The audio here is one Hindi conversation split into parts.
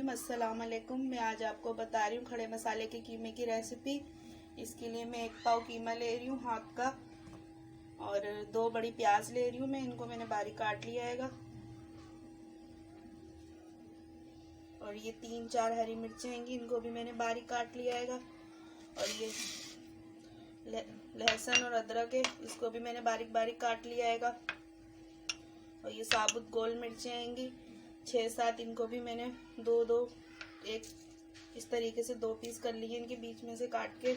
अस्सलाम वालेकुम। मैं आज आपको बता रही हूँ खड़े मसाले के कीमे की रेसिपी। इसके लिए मैं 1 पाव कीमा ले रही हूँ हाथ का और 2 बड़ी प्याज ले रही हूँ मैं। इनको मैंने बारीक काट लिया है। और ये 3-4 हरी मिर्चें हैं, इनको भी मैंने बारीक काट लिया है। और ये लहसुन और अदरक है, इसको भी मैंने बारीक बारीक काट लिया है। और ये साबुत गोल मिर्चें आएंगी 6-7, इनको भी मैंने एक इस तरीके से 2 पीस कर लिए इनके बीच में से काट के।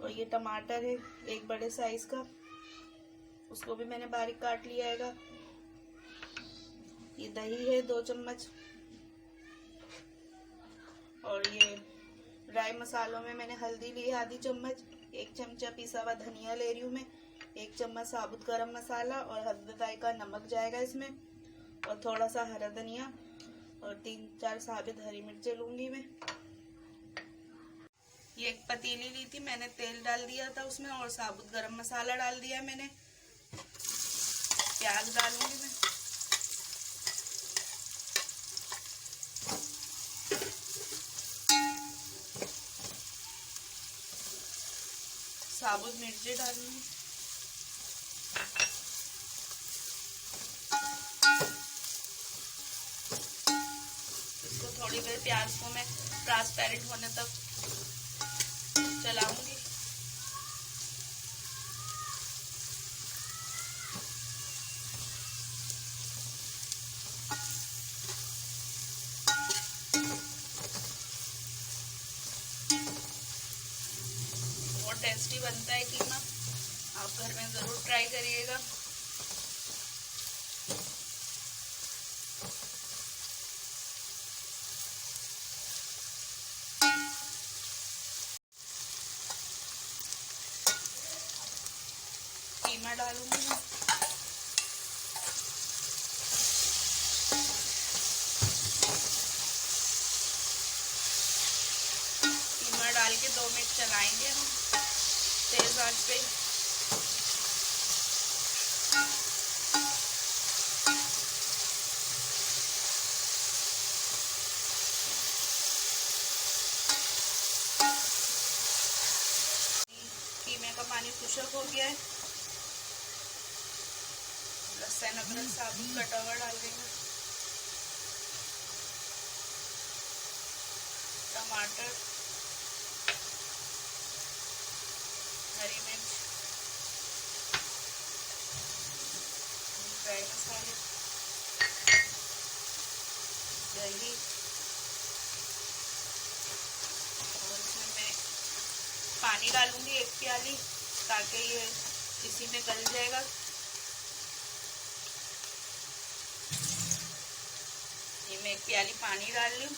और ये टमाटर है 1 बड़े साइज का, उसको भी मैंने बारीक काट लिया है। ये दही है 2 चम्मच। और ये ड्राई मसालों में मैंने हल्दी ली है आधी चम्मच, 1 चमचा पिसा हुआ धनिया ले रही हूँ मैं, 1 चम्मच साबुत गरम मसाला और हल्दी जायका नमक जाएगा इसमें, और थोड़ा सा हरा धनिया और 3-4 साबित हरी मिर्चें लूंगी मैं। ये एक पतीली ली थी मैंने, तेल डाल दिया था उसमें और साबुत गरम मसाला डाल दिया है मैंने। प्याज डालूंगी मैं, साबुत मिर्ची डालूंगी, इसको थोड़ी देर प्याज को मैं ट्रांसपेरेंट होने तक चलाऊंगी। बहुत टेस्टी बनता है कीमा, आप घर में जरूर ट्राई करिएगा। कीमा डालूंगी मैं, कीमा डाल के 2 मिनट चलाएंगे हम तेज आंच पे। कीमे का पानी खुशक हो गया है, लहसुन अदरक साबुत कटा हुआ डाल देंगे, टमाटर, हरी मिर्च, ड्राई मसाले, दही, और इसमें मैं पानी डालूंगी 1 प्याली ताकि ये इसी में गल जाएगा। ये मैं 1 प्याली पानी डाल लूं।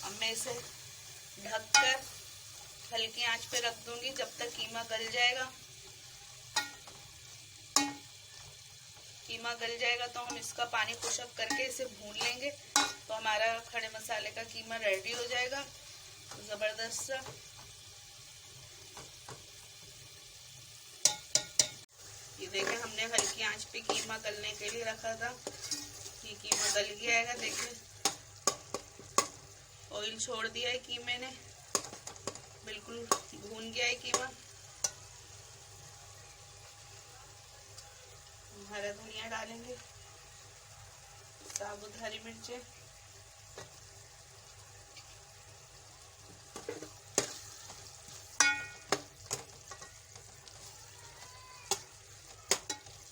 अब मैं इसे ढककर हल्की आंच पे रख दूंगी जब तक कीमा गल जाएगा। कीमा गल जाएगा तो हम इसका पानी खुशक करके इसे भून लेंगे, तो हमारा खड़े मसाले का कीमा रेडी हो जाएगा जबरदस्त सा। ये देखें हमने हल्की आंच पे कीमा गलने के लिए रखा था, ये कीमा गल गया है। देखिए ऑयल छोड़ दिया है कीमे ने, बिल्कुल भून गया है कीमा। हरा धनिया डालेंगे, साबुत हरी मिर्चें,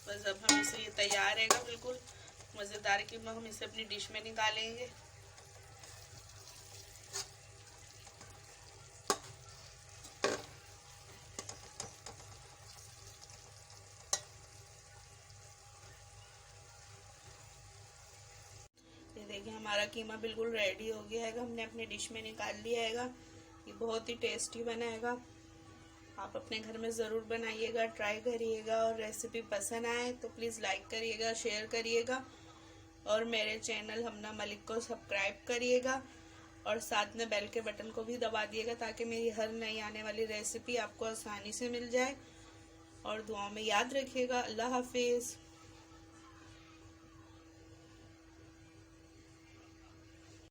बस अब हम इसे ये तैयार रहेगा बिल्कुल मजेदार कीमा। हम इसे अपनी डिश में निकालेंगे। ये देखिए हमारा कीमा बिल्कुल रेडी हो गया है, हमने अपने डिश में निकाल लिया है। ये बहुत ही टेस्टी बनेगा, आप अपने घर में ज़रूर बनाइएगा, ट्राई करिएगा। और रेसिपी पसंद आए तो प्लीज़ लाइक करिएगा, शेयर करिएगा, और मेरे चैनल हमना मलिक को सब्सक्राइब करिएगा, और साथ में बेल के बटन को भी दबा दिएगा ताकि मेरी हर नई आने वाली रेसिपी आपको आसानी से मिल जाए। और दुआओं में याद रखिएगा। अल्लाह हाफिज़।